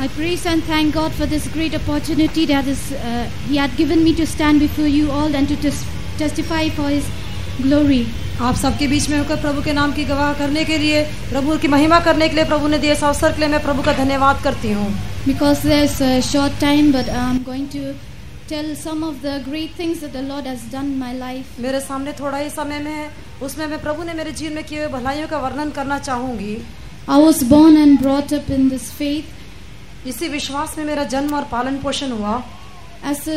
I praise and thank God for this great opportunity that He had given me to stand before you all and to testify for His glory. आप सबके बीच में होकर प्रभु के नाम की गवाह करने के लिए, प्रभु की महिमा करने के लिए प्रभु ने दिए इस अवसर के लिए मैं प्रभु का धन्यवाद करती हूँ. Because there's a short time, but I'm going to tell some of the great things that the Lord has done in my life. मेरे सामने थोड़ा ही समय में है, उसमें मैं प्रभु ने मेरे जीवन में किए हुए भलाइयों का वर्णन करना चाहूँगी. I was born and brought up in this faith. इसी विश्वास में मेरा जन्म और पालन पोषण हुआ. As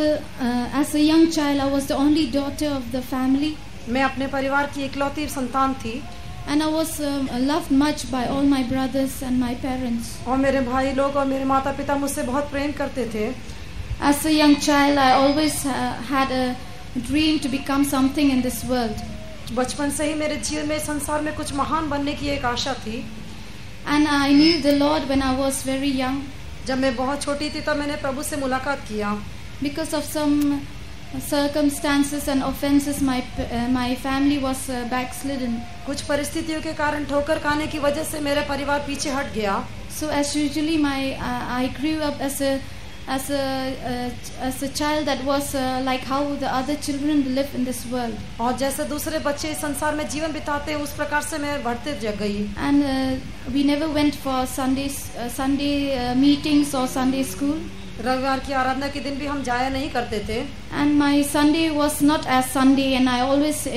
a young child, I was the only daughter of the family. मैं अपने परिवार की इकलौती संतान थी. And I was loved much by all my brothers and my parents. और मेरे भाई लोग और मेरे माता पिता मुझसे बहुत प्रेम करते थे. As a young child, I always had a dream to become something in this world. बचपन से ही मेरे जीवन में संसार में कुछ महान बनने की एक आशा थी. And I knew the Lord when I was very young. जब मैं बहुत छोटी थी तब मैंने प्रभु से मुलाकात किया. Because of some circumstances and offenses, my family was backslidden. कुछ परिस्थितियों के कारण ठोकर खाने की वजह से मेरा परिवार पीछे हट गया. So as usually I grew up as a child that was like how the other children live in this world. और जैसे दूसरे बच्चे इस संसार में जीवन बिताते हैं उस प्रकार से मैं बढ़ते जग गई. And we never went for Sunday meetings or Sunday school. रविवार की आराधना के दिन भी हम जाया नहीं करते थे. And my Sunday was not as Sunday, and I always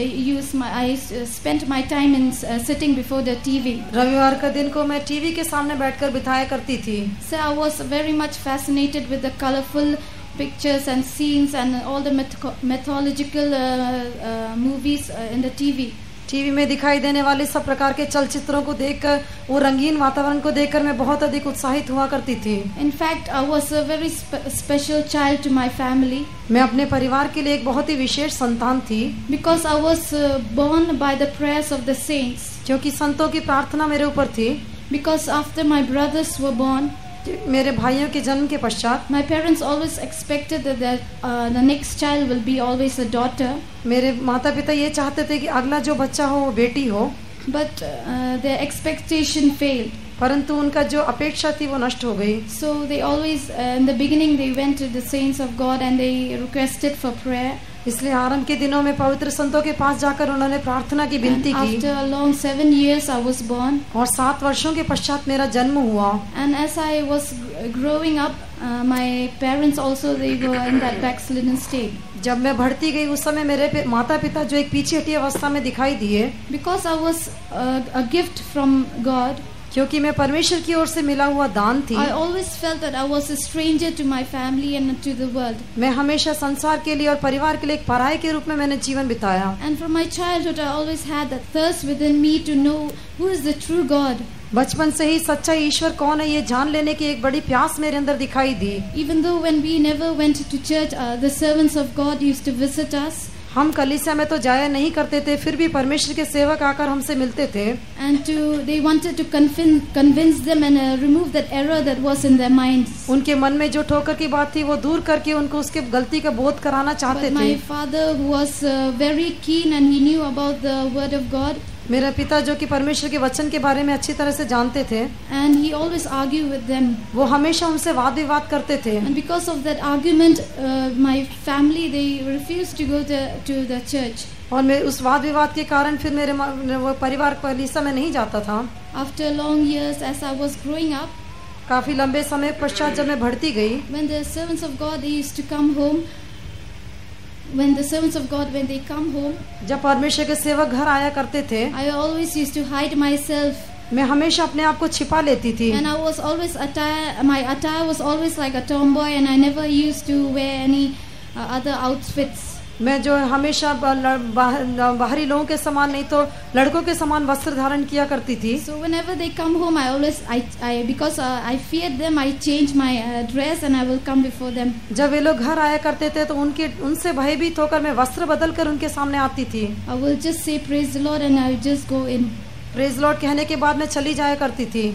spent my time in sitting before the TV. रविवार का दिन को मैं टीवी के सामने बैठकर बिताया करती थी. So I was very much fascinated with the colorful pictures and scenes and all the mythological movies in the TV. TV में दिखाई देने वाले सब प्रकार के चलचित्रों को देखकर, वो रंगीन वातावरण को देखकर मैं बहुत अधिक उत्साहित हुआ करती थी. In fact, I was a very special child to my family. मैं अपने परिवार के लिए एक बहुत ही विशेष संतान थी. Because I was born by the prayers of the saints. क्योंकि संतों की प्रार्थना मेरे ऊपर थी. Because after my brothers were born, मेरे भाइयों के जन्म के पश्चात, my parents always expected that the next child will be always a daughter. मेरे माता पिता ये चाहते थे कि अगला जो बच्चा हो वो बेटी हो. But their expectation failed. परंतु उनका जो अपेक्षा थी वो नष्ट हो गई. So they always in the beginning they went to the saints of God and they requested for prayer. इसलिए आरंभ के दिनों में पवित्र संतों के पास जाकर उन्होंने प्रार्थना की विनती की. After a long 7 years I was born. और 7 वर्षों के पश्चात मेरा जन्म हुआ. And as I was growing up, my parents also they were in that backslidden state. जब मैं बढ़ती गई उस समय मेरे माता पिता जो एक पीछे हटी अवस्था में दिखाई दिए. Because I was a gift from God. क्योंकि मैं परमेश्वर की ओर से मिला हुआ दान थी. I always felt that I was a stranger to my family and to the world. मैं हमेशा संसार के लिए और परिवार के लिए एक पराये के रूप में मैंने जीवन बिताया. And from my childhood I always had that thirst within me to know who is the true God. बचपन से ही सच्चा ईश्वर कौन है ये जान लेने की एक बड़ी प्यास मेरे अंदर दिखाई दी. Even though when we never went to church, the servants of God used to visit us. हम कलीसिया में तो जाया नहीं करते थे, फिर भी परमेश्वर के सेवक आकर हमसे मिलते थे. And they wanted to convince them and remove that error that was in their minds. उनके मन में जो ठोकर की बात थी वो दूर करके उनको उसके गलती का बोध कराना चाहते थे. But my father, who was very keen and he knew about the word of God. मेरा पिता जो कि परमेश्वर के वचन के बारे में अच्छी तरह से जानते थे. And he always argued with them. वो हमेशा उनसे वाद विवाद करते थे. And because of that argument, my family they refused to go to the church. और मैं उस वाद विवाद के कारण फिर मेरे परिवार कलीसिया में नहीं जाता था. After long years, as I was growing up, काफी लंबे समय पश्चात जब मैं बढ़ती गई, when the servants of God they used to come home. When the servants of God when they come home, जब परमेश्वर के सेवक घर आया करते थे, I always used to hide myself. मैं हमेशा अपने आप को छिपा लेती थी. And I was always my attire was always like a tomboy, and I never used to wear any other outfits. मैं जो हमेशा बाहरी लोगों के समान नहीं तो लड़कों के समान वस्त्र धारण किया करती थी. So whenever they come home, I always because I feared them, I change my dress and I will come before them. जब वे लोग घर आया करते थे तो उनसे भयभीत होकर मैं वस्त्र बदल कर उनके सामने आती थी. I will just say praise the Lord and I will just go in. Praise Lord कहने के बाद मैं चली जाया करती थी.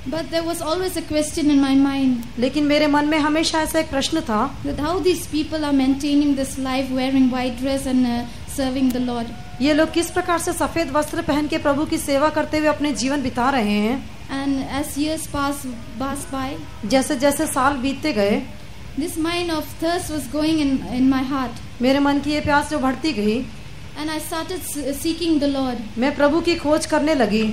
But there was always a question in my mind. लेकिन मेरे मन में हमेशा ऐसा एक प्रश्न था that how these people are maintaining this life wearing white dress and serving the Lord. ये लोग किस प्रकार से सफेद वस्त्र पहन के प्रभु की सेवा करते हुए अपने जीवन बिता रहे हैं. And as years passed by, जैसे जैसे साल बीतते गए, this mind of thirst was going in my heart. मेरे मन की ये प्यास जो बढ़ती गई, And I started seeking the Lord. मैं प्रभु की खोज करने लगी।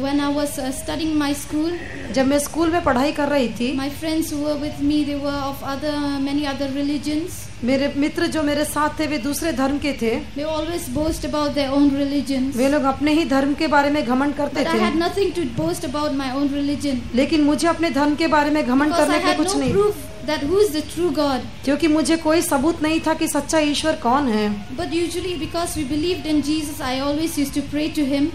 When I was studying my school, जब मैं स्कूल में पढ़ाई कर रही थी, my friends who were with me, they were of many other religions. मेरे मित्र जो मेरे साथ थे वे दूसरे धर्म के थे। They always boast about their own religions. वे लोग अपने ही धर्म के बारे में घमंड करते But I थे, had nothing to boast about my own religion. लेकिन मुझे अपने धर्म के बारे में घमंड Because I करने के had कुछ no नहीं, proof that who is the true God. क्योंकि मुझे कोई सबूत नहीं था कि सच्चा ईश्वर कौन है। But usually because we believed in Jesus, I always used to pray to Him.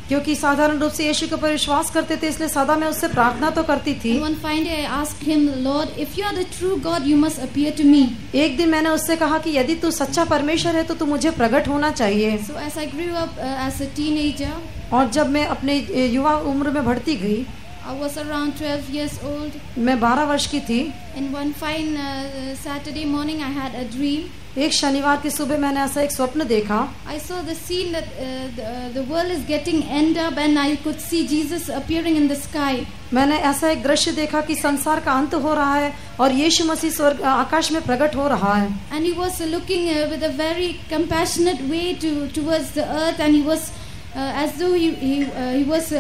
क्योंकि साधारण रूप से यीशु के ऊपर विश्वास करते थे, इसलिए सदा मैं उससे प्रार्थना तो करती थी। And one fine day I asked Him, Lord, if you are the true God, you must appear to me. एक दिन मैंने उससे कहा कि यदि तू सच्चा परमेश्वर है तो तू मुझे प्रकट होना चाहिए। So as I grew up as a teenager, और जब मैं अपने युवा उम्र में बढ़ती गई, I was around 12 years old. मैं 12 वर्ष की थी। In one fine Saturday morning, I had a dream. एक शनिवार की सुबह मैंने ऐसा एक स्वप्न देखा। I saw the scene that the world is getting end up, and I could see Jesus appearing in the sky. मैंने ऐसा एक दृश्य देखा कि संसार का अंत हो रहा है और यीशु मसीह स्वर्ग आकाश में प्रकट हो रहा है। And he was looking with a very compassionate way towards the earth, and he was as though he was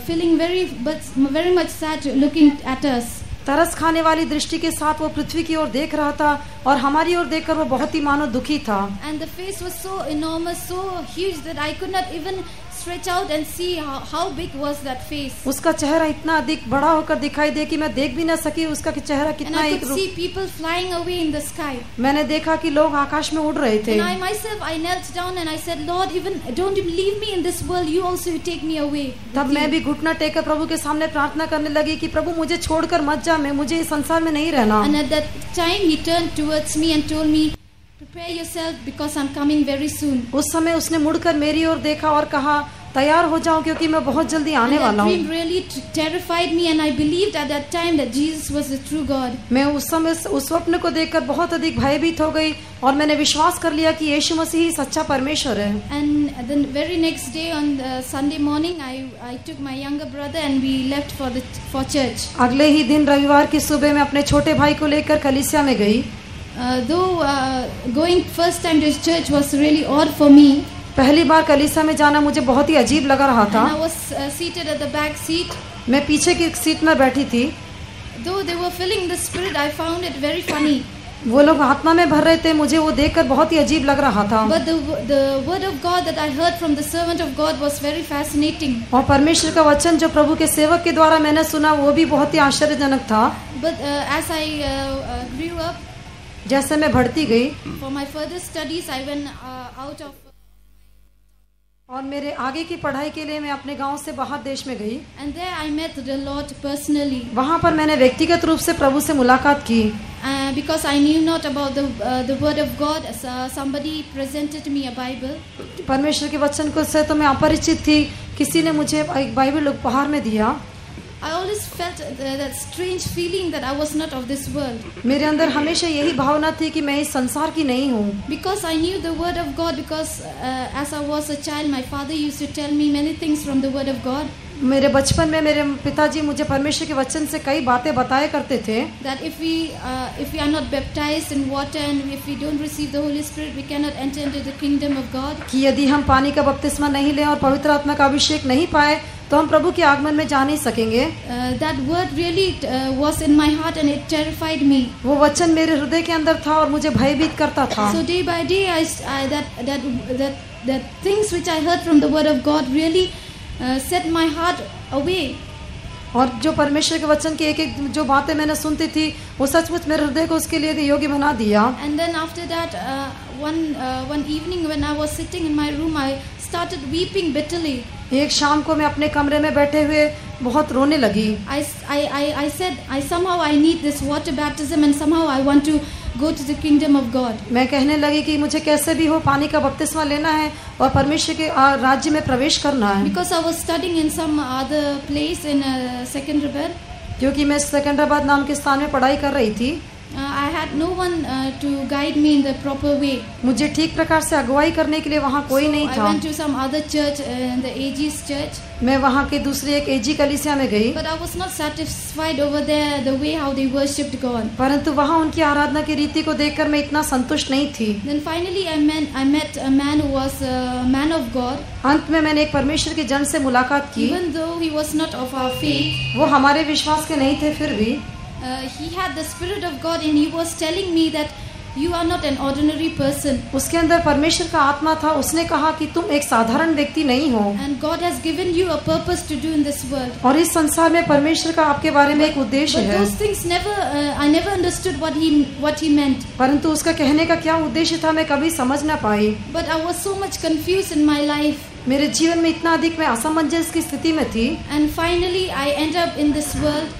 feeling very much sad looking at us. तरस खाने वाली दृष्टि के साथ वो पृथ्वी की ओर देख रहा था और हमारी ओर देखकर वो बहुत ही मानो दुखी था। And the face was so enormous, so huge that I could not even stretch out and see how big was that face. उसका चेहरा इतना अधिक बड़ा होकर दिखाई दे कि मैं देख भी न सकी उसका चेहरा And कितना I एक could see people flying away in the sky. मैंने देखा कि लोग आकाश में उड़ रहे थे। And I myself, I knelt down and I said, Lord, even don't you leave me in this world, you also take me away. तब मैं भी घुटना टेकर प्रभु के सामने प्रार्थना करने लगी कि प्रभु मुझे छोड़कर मत जा, मैं मुझे इस संसार में नहीं रहना। And at that time he turned towards me and told me, prepare yourself because I'm coming very soon. उस समय उसने मुड़कर मेरी ओर देखा और कहा तैयार हो जाओ क्योंकि मैं बहुत जल्दी आने And that वाला dream हूँ। really terrified me, and I believed at that time that Jesus was the true God. मैं उस समय उस स्वप्न को देखकर बहुत अधिक भयभीत हो गई और मैंने विश्वास कर लिया कि यीशु मसीह ही सच्चा परमेश्वर है। And the very next day on the Sunday morning, I took my younger brother and we left for church. अगले ही दिन रविवार की सुबह मैं अपने छोटे भाई को लेकर कलीसिया में गई। Though going first time to church was really odd for me. पहली बार कलीसिया में जाना मुझे बहुत ही अजीब लगा रहा था। And I was seated at the back seat. मैं पीछे की सीट में बैठी थी। Though they were filling the spirit, I found it very funny. वो लोग आत्मा में भर रहे थे, मुझे वो देखकर बहुत ही अजीब लग रहा था। But the word of God that I heard from the servant of God was very fascinating. और परमेश्वर का वचन जो प्रभु के सेवक के द्वारा मैंने सुना वो भी बहुत ही आश्चर्यजनक था। But as I grew up, जैसे मैं बढ़ती गई for my further studies, I went out of. और मेरे आगे की पढ़ाई के लिए मैं अपने गांव से बाहर देश में गई। And there I met the Lord personally. वहां पर मैंने व्यक्तिगत रूप से प्रभु से मुलाकात की। Because I knew not about the word of God, somebody presented me a Bible. परमेश्वर के वचन को से तो मैं अपरिचित थी, किसी ने मुझे एक बाइबल उपहार में दिया। I always felt that strange feeling that I was not of this world. मेरे अंदर हमेशा यही भावना थी कि मैं इस संसार की नहीं हूँ। Because I knew the word of God, because as I was a child, my father used to tell me many things from the word of God. मेरे बचपन में मेरे पिताजी मुझे परमेश्वर के वचन से कई बातें बताया करते थे। That if we are not baptized in water and if we don't receive the Holy Spirit, we cannot enter into the kingdom of God. कि यदि हम पानी का बपतिस्मा नहीं लें और पवित्र आत्मा का अभिषेक नहीं पाए तो हम प्रभु के आगमन में जा नहीं सकेंगे। That word really was in my heart and it terrified me. वो वचन मेरे हृदय के अंदर था और मुझे भयभीत करता था। So day by day, that things which I heard from the word of God really set my heart away. और जो परमेश्वर के वचन की एक जो बातें मैंने सुनती थी वो सचमुच मेरे हृदय को उसके लिए योग्य बना दिया। And then after that, one evening when I was sitting in my room, I started weeping bitterly. एक शाम को मैं अपने कमरे में बैठे हुए बहुत रोने लगी। I said, somehow I need this water baptism and somehow I want to go to the kingdom of God. मैं कहने लगी कि मुझे कैसे भी हो पानी का बपतिस्मा लेना है और परमेश्वर के राज्य में प्रवेश करना है। Because I was studying in some other place in Secunderabad. क्योंकि मैं सिकंदराबाद नाम के स्थान में पढ़ाई कर रही थी। I had no one to guide me in the proper way. मुझे ठीक प्रकार से अगुवाई करने के लिए वहाँ कोई नहीं I था। went to some other church, the AG's church. मैं वहाँ के दूसरी एक एजी कलीसिया में गई, But I was not satisfied over there the way how they worshipped God. परंतु वहाँ उनकी आराधना की रीति को देखकर मैं इतना संतुष्ट नहीं थी। Then finally I met a man who was a man of God. अंत में मैंने एक परमेश्वर के जन से मुलाकात की। Even though he was not of our faith, वो हमारे विश्वास के नहीं थे, फिर भी he had the Spirit of God and he was telling me that you are not an ordinary person. उसके अंदर परमेश्वर का आत्मा था। उसने कहा कि तुम एक साधारण व्यक्ति नहीं हो And God has given you a purpose to do in this world. और इस संसार में परमेश्वर का आपके बारे में एक उद्देश्य But है। those things I never understood what he meant. परंतु उसका कहने का क्या उद्देश्य था मैं कभी समझ न पाई। But I was so much confused in my life. मेरे जीवन में इतना अधिक मैं असमंजस की स्थिति में थी। And finally I end up in this world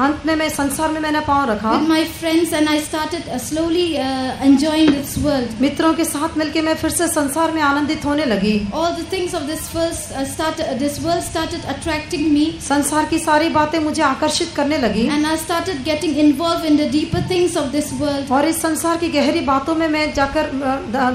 अंत में मैं संसार में मैंने पांव रखा with my friends and I started slowly enjoying this world. मित्रों के साथ मिलके मैं फिर से संसार में आनंदित होने लगी। All the things of this world started attracting me. संसार की सारी बातें मुझे आकर्षित करने लगी And I started getting involved in the deeper things of this world. और इस संसार की गहरी बातों में मैं जाकर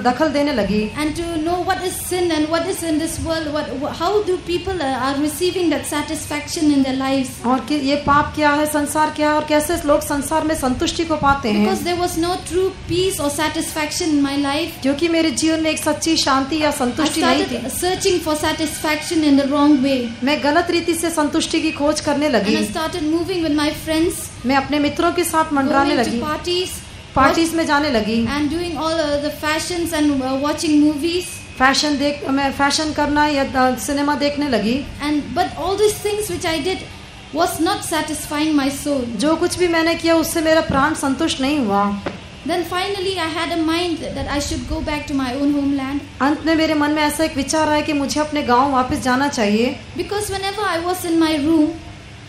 दखल देने लगी। And to know what is sin and what is in this world, how do people are receiving that satisfaction in their lives? और कि ये पाप क्या है, संसार क्या है और कैसे लोग संसार में संतुष्टि को पाते हैं। Because there was no true peace or satisfaction in my life. क्योंकि मेरे जीवन में एक सच्ची शांति या I संतुष्टि नहीं थी। started searching for satisfaction in the wrong way. मैं गलत रीति से संतुष्टि की खोज करने And लगी। I started moving with my friends, मैं अपने मित्रों के साथ मंडराने going to लगी, parties, पार्टीज में जाने लगी, and doing all the fashions and watching movies. मैं फैशन करना या सिनेमा देखने लगी। But all these things which I did was not satisfying my soul. जो कुछ भी मैंने किया उससे मेरा प्राण संतुष्ट नहीं हुआ। Then finally I had a mind that I should go back to my own homeland. अंत में मेरे मन में ऐसा एक विचार आया कि मुझे अपने गांव वापस जाना चाहिए। Because whenever I was in my room,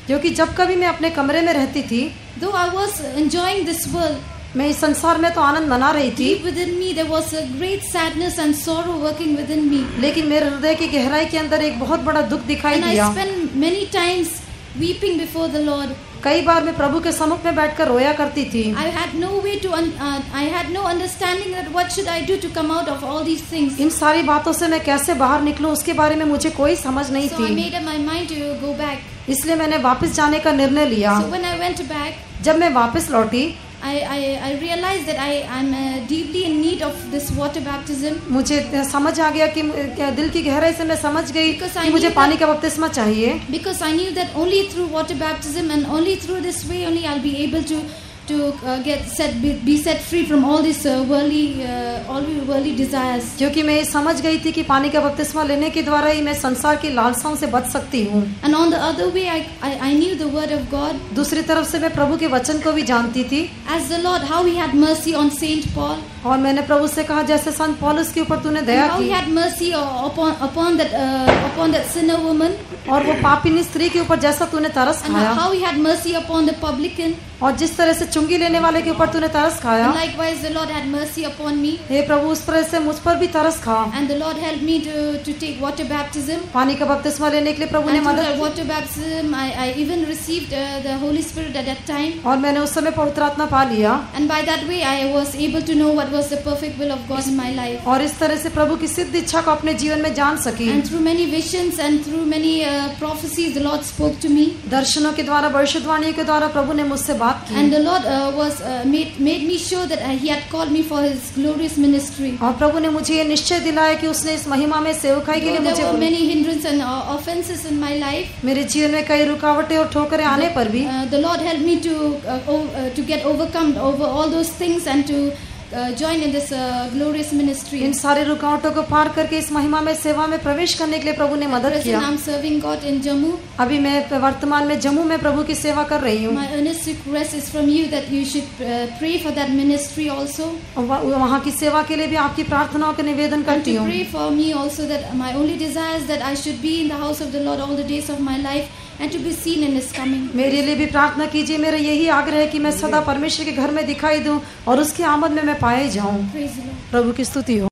क्योंकि जब कभी मैं अपने कमरे में रहती थी, though I was enjoying this world, मैं इस संसार में तो आनंद मना रही थी, deep within me there was a great sadness and sorrow working within me. लेकिन मेरे हृदय की गहराई के अंदर एक बहुत बड़ा दुख दिखाई And I दिया। spent many times weeping before the Lord. कई बार मैं प्रभु के सम्मुख में बैठकर रोया करती थी। I had no way to I had no understanding that what should I do to come out of all these things. इन सारी बातों से मैं कैसे बाहर निकलूं उसके बारे में मुझे कोई समझ नहीं So I थी। made up my mind to go back. इसलिए मैंने वापस जाने का निर्णय लिया। So when I went back, जब मैं वापस लौटी, I realized that I'm deeply in need of this water baptism. मुझे समझ आ गया कि दिल की गहराई से मैं समझ गई Because I कि मुझे knew पानी that- का बपतिस्मा चाहिए। Because I knew that only through water baptism and only through this way only I'll be able to be set free from all these worldly desires. क्योंकि मैं ये समझ गई थी कि पानी का बपतिस्मा लेने के द्वारा ही मैं संसार की लालसाओं से बच सकती हूँ। And on the other way, I knew the word of God. दूसरी तरफ से मैं प्रभु के वचन को भी जानती थी As the Lord, how He had mercy on Saint Paul, और मैंने प्रभु से कहा जैसे संत पौलुस के ऊपर तूने and दया how He की had mercy upon that sinner woman, और वो पापिनी स्त्री के ऊपर जैसा तूने तरस and खाया how He had mercy upon the publican. और जिस तरह से चुंगी लेने वाले के ऊपर तूने तरस खाया, And likewise, the Lord had mercy upon me, हे प्रभु उस तरह से मुझ पर भी तरस खा। and the Lord helped me to take water baptism. पानी का बपतिस्मा लेने के लिए प्रभु ने And through मदद that की water baptism, I even received the Holy Spirit at that time. और मैंने उस समय पवित्र आत्मा पा लिया And by that way, I was able to know what was the perfect will of God in my life. और इस तरह से प्रभु की सिद्ध इच्छा को अपने जीवन में जान सकी। And through many visions and through many prophecies, the Lord spoke to me. दर्शनों के द्वारा, भविष्यवाणियों के द्वारा प्रभु ने मुझसे बात की And the Lord made me sure that He had called me for His glorious ministry. और प्रभु ने मुझे ये निश्चय दिलाया कि उसने इस महिमा में सेवकाई के लिए Though there were मुझे many hindrances and offenses in my life, मेरे जीवन में कई रुकावटें और ठोकरें आने पर भी the Lord helped me to get overcome over all those things and to join in this glorious ministry. इन सारे रुकावटों को पार करके इस महिमा में सेवा में प्रवेश करने के लिए प्रभु ने मदद Present, किया। I'm serving God in Jammu. अभी मैं वर्तमान में जम्मू में प्रभु की सेवा कर रही हूँ। My earnest request is from you that you should pray for that ministry also. वहाँ की सेवा के लिए भी आपकी प्रार्थनाओं का निवेदन And करती to हूँ pray for me also, that my only desire is that I should be in the house of the Lord all the days of my life and to be seen in His coming. मेरे लिए भी प्रार्थना कीजिए। मेरा यही आग्रह है कि मैं सदा परमेश्वर के घर में दिखाई दूं और उसकी आमद में मैं पाए जाऊं। Praise the Lord. प्रभु की स्तुति हो।